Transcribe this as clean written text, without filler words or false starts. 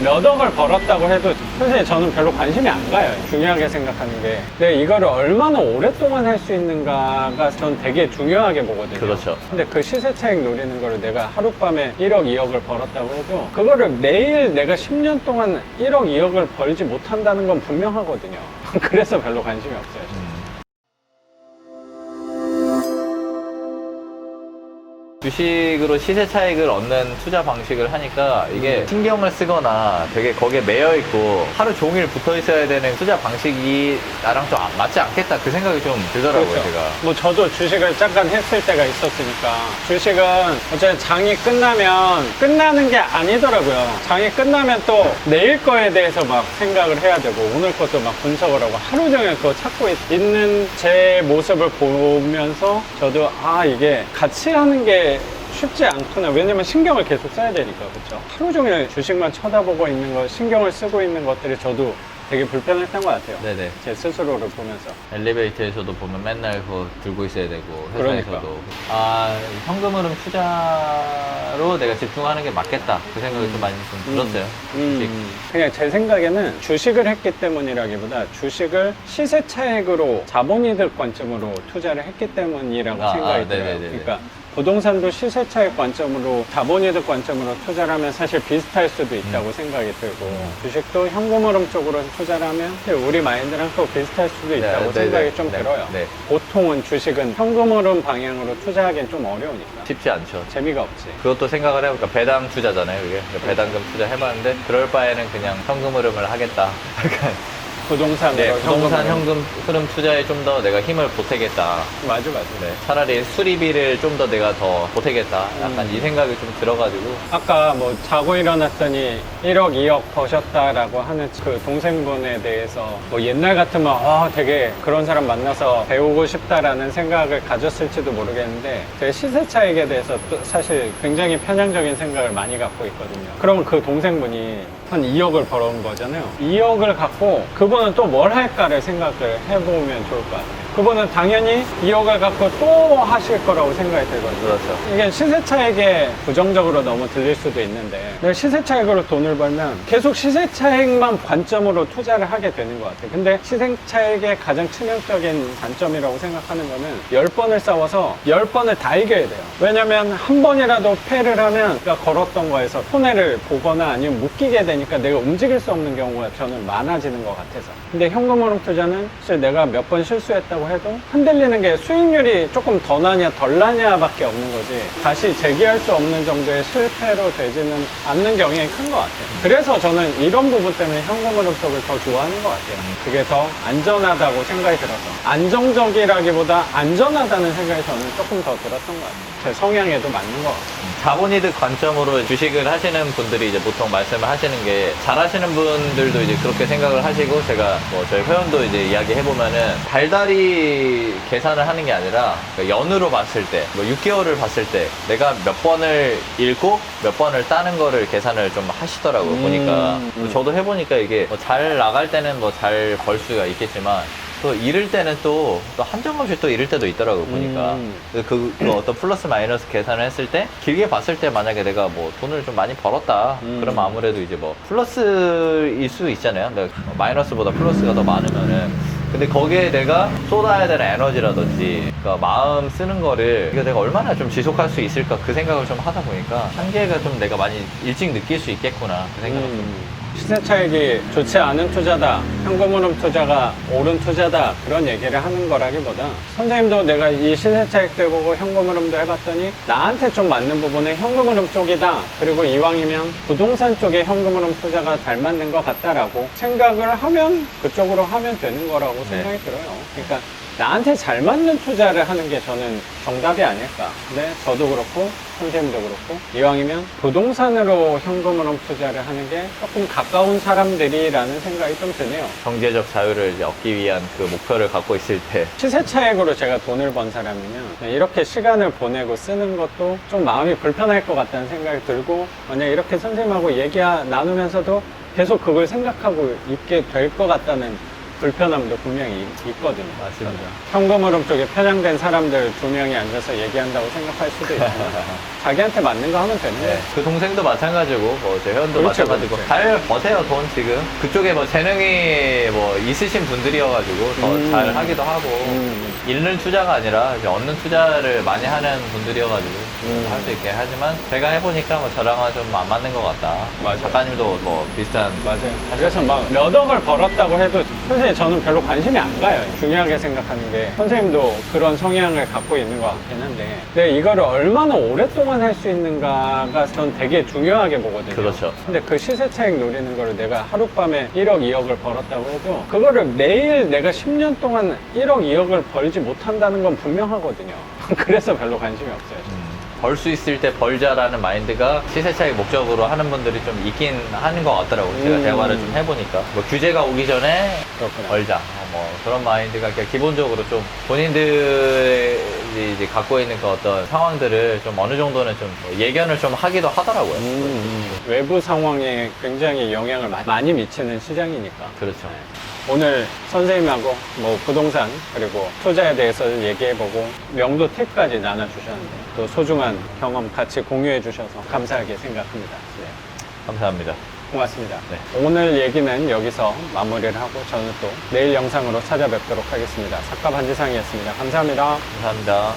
몇 억을 벌었다고 해도 사실 저는 별로 관심이 안 가요. 중요하게 생각하는 게 내가 이거를 얼마나 오랫동안 할 수 있는가가 전 되게 중요하게 보거든요. 그렇죠. 근데 그 시세 차익 노리는 거를 내가 하룻밤에 1억, 2억을 벌었다고 해도 그거를 매일 내가 10년 동안 1억, 2억을 벌지 못한다는 건 분명하거든요. 그래서 별로 관심이 없어요. 주식으로 시세 차익을 얻는 투자 방식을 하니까 이게 신경을 쓰거나 되게 거기에 매여 있고 하루 종일 붙어 있어야 되는 투자 방식이 나랑 좀 맞지 않겠다 그 생각이 좀 들더라고요. 그렇죠. 제가. 뭐 저도 주식을 잠깐 했을 때가 있었으니까 주식은 어차피 장이 끝나면 끝나는 게 아니더라고요. 장이 끝나면 또 내일 거에 대해서 막 생각을 해야 되고 오늘 것도 막 분석을 하고 하루 종일 그거 찾고 있는 제 모습을 보면서 저도 아 이게 같이 하는 게 쉽지 않구나. 왜냐면 신경을 계속 써야 되니까. 그렇죠? 하루 종일 주식만 쳐다보고 있는 거, 신경을 쓰고 있는 것들이 저도 되게 불편했던 것 같아요. 네네. 제 스스로를 보면서. 엘리베이터에서도 보면 맨날 그거 들고 있어야 되고 회사에서도 그러니까. 아 현금 흐름 투자로 내가 집중하는 게 맞겠다 그 생각이 좀 많이 좀 들었어요. 솔직히. 그냥 제 생각에는 주식을 했기 때문이라기보다 주식을 시세 차익으로 자본이득 관점으로 투자를 했기 때문이라고 생각이 들어요. 네네네네. 그러니까 부동산도 시세 차익 관점으로 자본이득 관점으로 투자를 하면 사실 비슷할 수도 있다고 생각이 들고 주식도 현금 흐름 쪽으로 투자를 하면 우리 마인드랑 또 비슷할 수도 있다고 생각이 좀 들어요. 네. 보통은 주식은 현금 흐름 방향으로 투자하기엔 좀 어려우니까 쉽지 않죠. 재미가 없지. 그것도 생각을 해보니까 배당 투자잖아요, 그게. 배당금 투자 해봤는데 그럴 바에는 그냥 현금 흐름을 하겠다. 약간 부동산으로 네, 부동산 현금 현금 흐름 투자에 좀 더 내가 힘을 보태겠다. 맞아. 네, 차라리 수리비를 좀 더 내가 더 보태겠다. 약간 이 생각이 좀 들어가지고. 아까 뭐 자고 일어났더니 1억, 2억 버셨다라고 하는 그 동생분에 대해서 뭐 옛날 같으면 되게 그런 사람 만나서 배우고 싶다라는 생각을 가졌을지도 모르겠는데 제 시세 차익에 대해서 또 사실 굉장히 편향적인 생각을 많이 갖고 있거든요. 그러면 그 동생분이 한 2억을 벌어온 거잖아요. 2억을 갖고 그분은 또 뭘 할까를 생각을 해보면 좋을 것 같아요. 그분은 당연히 2억을 갖고 또 하실 거라고 생각이 들거든요. 그렇죠. 이게 시세 차익에 부정적으로 너무 들릴 수도 있는데 내가 시세 차익으로 돈을 벌면 계속 시세 차익만 관점으로 투자를 하게 되는 것 같아요. 근데 시세 차익의 가장 치명적인 단점이라고 생각하는 거는 10번을 싸워서 10번을 다 이겨야 돼요. 왜냐면 한 번이라도 패를 하면 내가 걸었던 거에서 손해를 보거나 아니면 묶이게 되니까 내가 움직일 수 없는 경우가 저는 많아지는 것 같아서. 근데 현금 흐름 투자는 사실 내가 몇 번 실수했다고 해도 흔들리는 게 수익률이 조금 더 나냐 덜 나냐 밖에 없는 거지 다시 재기할 수 없는 정도의 실패로 되지는 않는 경향이 큰 것 같아요. 그래서 저는 이런 부분 때문에 현금 흐름 쪽을 더 좋아하는 것 같아요. 그게 더 안전하다고 생각이 들어서 안정적이라기보다 안전하다는 생각이 저는 조금 더 들었던 것 같아요. 제 성향에도 맞는 것 같아요. 자본이득 관점으로 주식을 하시는 분들이 이제 보통 말씀을 하시는 게 잘하시는 분들도 이제 그렇게 생각을 하시고 제가 뭐 저희 회원도 이제 이야기 해보면은 달달이 계산을 하는 게 아니라 연으로 봤을 때 뭐 6개월을 봤을 때 내가 몇 번을 잃고 몇 번을 따는 거를 계산을 좀 하시더라고요. 보니까 저도 해보니까 이게 뭐 잘 나갈 때는 뭐 잘 벌 수가 있겠지만 또 잃을 때는 또 한정없이 또 잃을 때도 있더라고요, 보니까. 그 어떤 플러스 마이너스 계산을 했을 때, 길게 봤을 때 만약에 내가 뭐 돈을 좀 많이 벌었다. 그러면 아무래도 이제 뭐 플러스일 수 있잖아요. 근데 마이너스보다 플러스가 더 많으면은. 근데 거기에 내가 쏟아야 되는 에너지라든지, 그러니까 마음 쓰는 거를 이거 내가 얼마나 좀 지속할 수 있을까 그 생각을 좀 하다 보니까 한계가 좀 내가 많이 일찍 느낄 수 있겠구나 그 생각을 좀. 시세 차익이 좋지 않은 투자다, 현금 흐름 투자가 옳은 투자다 그런 얘기를 하는 거라기보다 선생님도 내가 이 시세 차익들 보고 현금 흐름도 해봤더니 나한테 좀 맞는 부분은 현금 흐름 쪽이다, 그리고 이왕이면 부동산 쪽에 현금 흐름 투자가 잘 맞는 것 같다라고 생각을 하면 그쪽으로 하면 되는 거라고 생각이 들어요. 그러니까 나한테 잘 맞는 투자를 하는 게 저는 정답이 아닐까. 근데 저도 그렇고 선생님도 그렇고 이왕이면 부동산으로 현금 흐름 투자를 하는 게 조금 가까운 사람들이라는 생각이 좀 드네요. 경제적 자유를 이제 얻기 위한 그 목표를 갖고 있을 때 시세 차익으로 제가 돈을 번 사람이면 이렇게 시간을 보내고 쓰는 것도 좀 마음이 불편할 것 같다는 생각이 들고, 만약 이렇게 선생님하고 얘기 나누면서도 계속 그걸 생각하고 있게 될 것 같다는 불편함도 분명히 있거든요. 맞습니다. 현금흐름 쪽에 편향된 사람들 2명이 앉아서 얘기한다고 생각할 수도 있고 자기한테 맞는 거 하면 되는데 네. 그 동생도 마찬가지고, 뭐, 제 회원도 그렇죠, 마찬가지고. 그렇죠. 잘 버세요, 돈 지금. 그쪽에 뭐 재능이 뭐 있으신 분들이어가지고 더 잘 하기도 하고, 잃는 투자가 아니라 이제 얻는 투자를 많이 하는 분들이어가지고 할 수 있게 하지만 제가 해보니까 뭐 저랑은 좀 안 맞는 것 같다. 맞아요. 작가님도 뭐 비슷한. 맞아요. 그래서 막 몇 억을 벌었다고 해도 선생님 저는 별로 관심이 안 가요. 중요하게 생각하는 게 선생님도 그런 성향을 갖고 있는 것 같긴 한데 근데 이거를 얼마나 오랫동안 할 수 있는가가 전 되게 중요하게 보거든요. 그렇죠. 근데 그 시세 차익 노리는 거를 내가 하룻밤에 1억, 2억을 벌었다고 해도 그거를 매일 내가 10년 동안 1억, 2억을 벌지 못한다는 건 분명하거든요. 그래서 별로 관심이 없어요. 벌 수 있을 때 벌자라는 마인드가 시세 차익 목적으로 하는 분들이 좀 있긴 하는 것 같더라고요. 제가 대화를 좀 해보니까. 뭐 규제가 오기 전에 그렇구나. 벌자. 뭐 그런 마인드가 그냥 기본적으로 좀 본인들이 이제 갖고 있는 그 어떤 상황들을 좀 어느 정도는 좀 예견을 좀 하기도 하더라고요. 외부 상황에 굉장히 영향을 많이 미치는 시장이니까. 그렇죠. 오늘 선생님하고 뭐 부동산 그리고 투자에 대해서 얘기해보고 명도 팁까지 나눠주셨는데 또 소중한 경험 같이 공유해 주셔서 감사하게 생각합니다. 네. 감사합니다. 고맙습니다. 네. 오늘 얘기는 여기서 마무리를 하고 저는 또 내일 영상으로 찾아뵙도록 하겠습니다. 작가 반지상이었습니다. 감사합니다. 감사합니다.